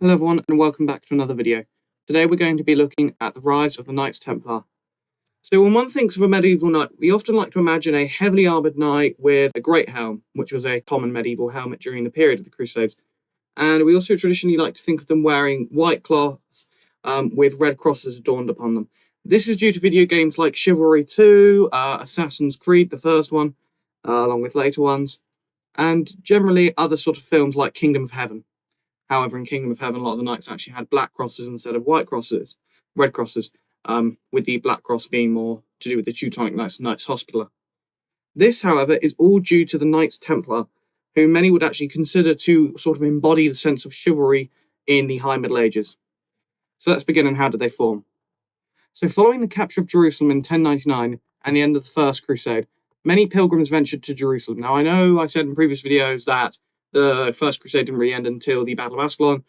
Hello everyone and welcome back to another video. Today we're going to be looking at the rise of the Knights Templar. So when one thinks of a medieval knight, we often like to imagine a heavily armoured knight with a great helm, which was a common medieval helmet during the period of the Crusades. And we also traditionally like to think of them wearing white cloths with red crosses adorned upon them. This is due to video games like Chivalry 2, Assassin's Creed, the first one, along with later ones, and generally other sort of films like Kingdom of Heaven. However, in Kingdom of Heaven, a lot of the knights actually had black crosses instead of white crosses, red crosses, with the black cross being more to do with the Teutonic Knights and Knights Hospitaller. This, however, is all due to the Knights Templar, who many would actually consider to sort of embody the sense of chivalry in the High Middle Ages. So let's begin, and how did they form? So following the capture of Jerusalem in 1099 and the end of the First Crusade, many pilgrims ventured to Jerusalem. Now, I know I said in previous videos that the First Crusade didn't really end until the Battle of Ascalon.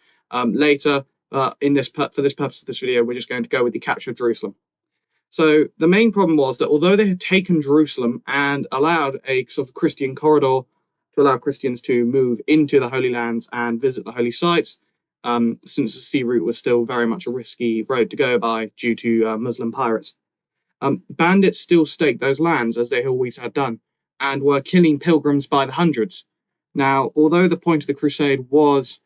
Later, for this purpose of this video, we're just going to go with the capture of Jerusalem. So the main problem was that although they had taken Jerusalem and allowed a sort of Christian corridor to allow Christians to move into the Holy Lands and visit the holy sites, since the sea route was still very much a risky road to go by due to Muslim pirates, bandits still staked those lands, as they always had done, and were killing pilgrims by the hundreds. Now, although the point of the crusade was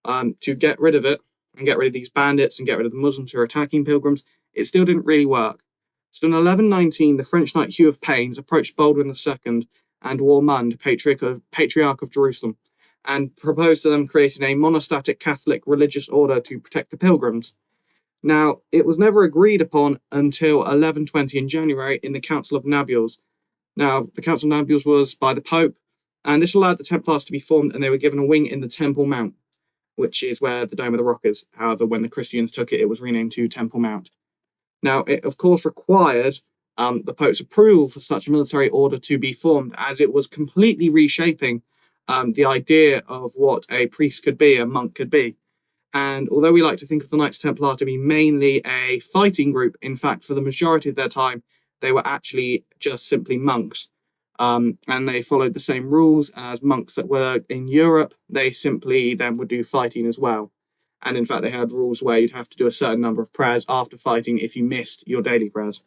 to get rid of it, and get rid of these bandits, and get rid of the Muslims who were attacking pilgrims, it still didn't really work. So in 1119, the French knight Hugh of Paynes approached Baldwin II and Warmund, Patriarch of Jerusalem, and proposed to them creating a monastetic Catholic religious order to protect the pilgrims. Now, it was never agreed upon until 1120 in January in the Council of Nabules. Now, the Council of Nabules was by the Pope, and this allowed the Templars to be formed, and they were given a wing in the Temple Mount, which is where the Dome of the Rock is. However, when the Christians took it, it was renamed to Temple Mount. Now, it of course required the Pope's approval for such a military order to be formed, as it was completely reshaping the idea of what a priest could be, a monk could be. And although we like to think of the Knights Templar to be mainly a fighting group, in fact, for the majority of their time, they were actually just simply monks. And they followed the same rules as monks that were in Europe. They simply then would do fighting as well. And in fact, they had rules where you'd have to do a certain number of prayers after fighting if you missed your daily prayers.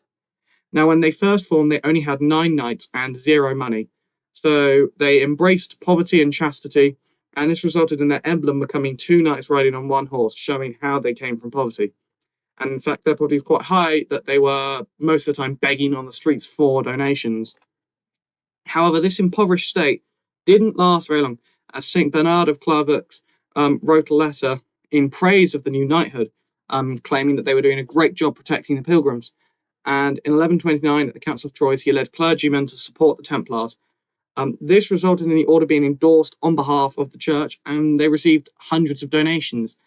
Now, when they first formed, they only had 9 knights and 0 money. So they embraced poverty and chastity, and this resulted in their emblem becoming 2 knights riding on 1 horse, showing how they came from poverty. And in fact, their poverty was quite high, that they were most of the time begging on the streets for donations. However, this impoverished state didn't last very long, as St. Bernard of Clairvaux wrote a letter in praise of the new knighthood, claiming that they were doing a great job protecting the pilgrims. And in 1129, at the Council of Troyes, he led clergymen to support the Templars. This resulted in the order being endorsed on behalf of the church, and they received hundreds of donations.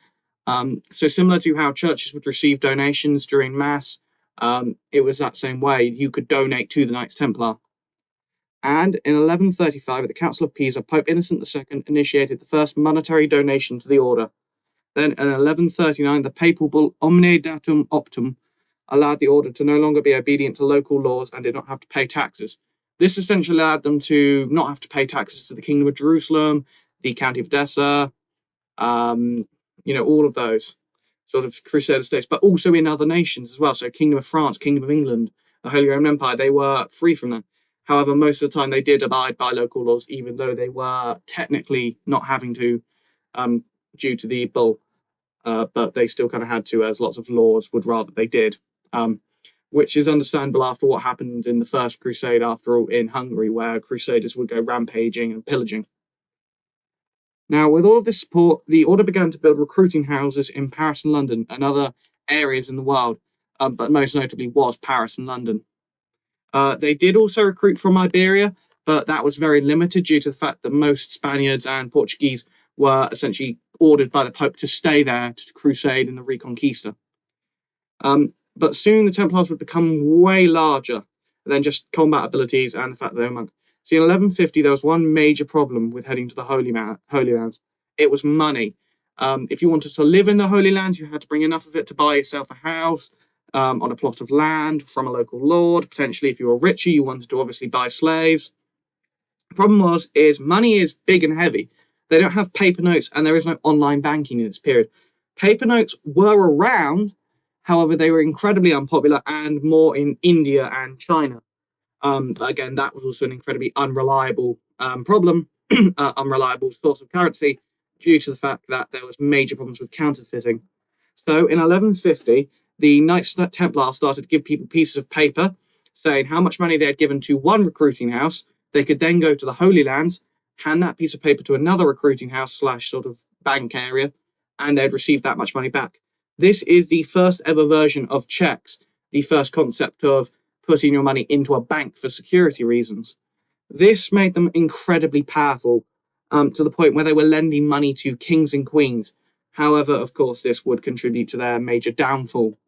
So similar to how churches would receive donations during Mass, it was that same way. You could donate to the Knights Templar. And in 1135, at the Council of Pisa, Pope Innocent II initiated the first monetary donation to the order. Then in 1139, the papal bull Omne Datum Optum allowed the order to no longer be obedient to local laws and did not have to pay taxes. This essentially allowed them to not have to pay taxes to the Kingdom of Jerusalem, the County of Edessa, all of those sort of Crusader states, but also in other nations as well. So Kingdom of France, Kingdom of England, the Holy Roman Empire, they were free from that. However, most of the time they did abide by local laws, even though they were technically not having to, due to the bull, but they still kind of had to, as lots of laws would rather they did. Which is understandable after what happened in the First Crusade, after all, in Hungary, where crusaders would go rampaging and pillaging. Now, with all of this support, the order began to build recruiting houses in Paris and London and other areas in the world, but most notably was Paris and London. They did also recruit from Iberia, but that was very limited due to the fact that most Spaniards and Portuguese were essentially ordered by the Pope to stay there to crusade in the Reconquista. But soon the Templars would become way larger than just combat abilities and the fact that they were monks. See, in 1150, there was one major problem with heading to the Holy Lands. It was money. If you wanted to live in the Holy Lands, you had to bring enough of it to buy yourself a house on a plot of land from a local lord. Potentially, if you were richer, you wanted to obviously buy slaves. The problem is money is big and heavy. They don't have paper notes, and there is no online banking in this period. Paper notes were around, however, they were incredibly unpopular and more in India and China. Again, that was also an incredibly unreliable unreliable source of currency due to the fact that there was major problems with counterfeiting. So in 1150, the Knights Templar started to give people pieces of paper saying how much money they had given to one recruiting house. They could then go to the Holy Lands, hand that piece of paper to another recruiting house slash sort of bank area, and they'd receive that much money back. This is the first ever version of checks, the first concept of putting your money into a bank for security reasons. This made them incredibly powerful, to the point where they were lending money to kings and queens. However, of course, this would contribute to their major downfall.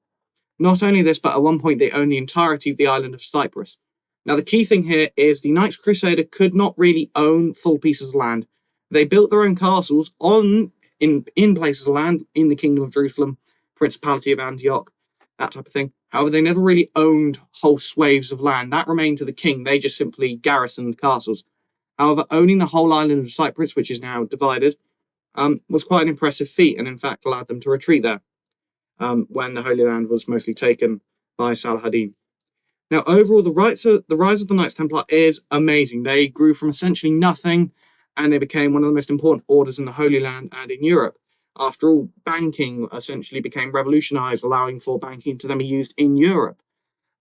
Not only this, but at one point they owned the entirety of the island of Cyprus. Now, the key thing here is the Knights Crusader could not really own full pieces of land. They built their own castles in places of land in the Kingdom of Jerusalem, Principality of Antioch, that type of thing. However, they never really owned whole swathes of land. That remained to the king. They just simply garrisoned castles. However, owning the whole island of Cyprus, which is now divided, was quite an impressive feat, and in fact allowed them to retreat there when the Holy Land was mostly taken by Saladin. Now, overall, the rise of the Knights Templar is amazing. They grew from essentially nothing, and they became one of the most important orders in the Holy Land and in Europe. After all, banking essentially became revolutionized, allowing for banking to then be used in Europe.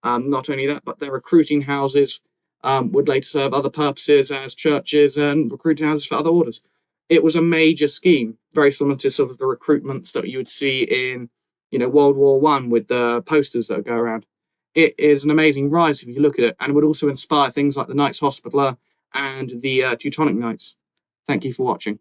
Not only that, but their recruiting houses would later serve other purposes as churches and recruiting houses for other orders. It was a major scheme, very similar to sort of the recruitments that you would see in, World War One with the posters that would go around. It is an amazing rise if you look at it, and would also inspire things like the Knights Hospitaller and the Teutonic Knights. Thank you for watching.